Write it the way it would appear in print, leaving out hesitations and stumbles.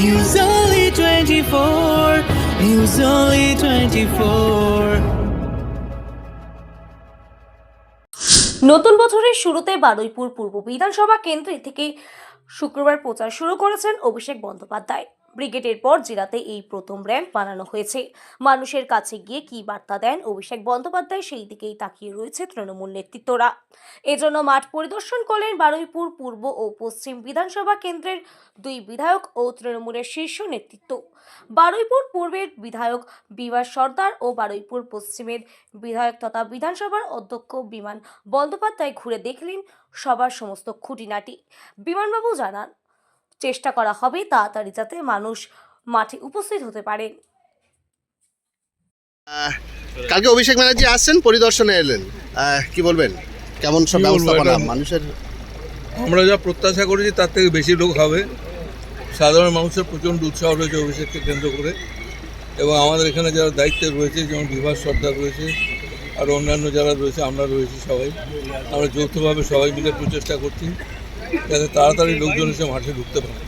News Only 24. News Only 24. নতুন বছরের শুরুতে বারুইপুর পূর্ব বিধানসভা কেন্দ্র থেকে শুক্রবার প্রচার শুরু করেছেন অভিষেক বন্দ্যোপাধ্যায়। ব্রিগেডের পর জেলাতে এই প্রথম র্যাম্প বানানো হয়েছে। মানুষের কাছে গিয়ে কি বার্তা দেন অভিষেক বন্দ্যোপাধ্যায়, সেই দিকেই তাকিয়ে রয়েছে তৃণমূল নেতৃত্বরা। এজন্য মাঠ পরিদর্শন করলেন বারুইপুর পূর্ব ও পশ্চিম বিধানসভা কেন্দ্রের দুই বিধায়ক ও তৃণমূলের শীর্ষ নেতৃত্ব। বারুইপুর পূর্বের বিধায়ক বিভাস সর্দার ও বারুইপুর পশ্চিমের বিধায়ক তথা বিধানসভার অধ্যক্ষ বিমান বন্দ্যোপাধ্যায় ঘুরে দেখলেন সবার সমস্ত খুঁটিনাটি। বিমানবাবু জানান, চেষ্টা করা হবে তাড়াতাড়ি যাতে মানুষ মাঠে উপস্থিত হতে পারেন। কালকে অভিষেক ব্যানার্জি আসছেন, পরিদর্শনে এলেন, কি বলবেন? কেমন সব ব্যবস্থাপনা মানুষের? আমরা যা প্রত্যাশা করেছি তার থেকে বেশি লোক হবে। সাধারণ মানুষের প্রচণ্ড উৎসাহ রয়েছে অভিষেককে কেন্দ্র করে, এবং আমাদের এখানে যারা দায়িত্বে রয়েছে, যেমন বিভাস সর্দার রয়েছে আর অন্যান্য যারা রয়েছে, আমরা রয়েছি, সবাই আমরা যৌথভাবে সবাই মিলে প্রচেষ্টা করছি যাতে তাড়াতাড়ি লোকজন এসে মাঠে ঢুকতে পারে।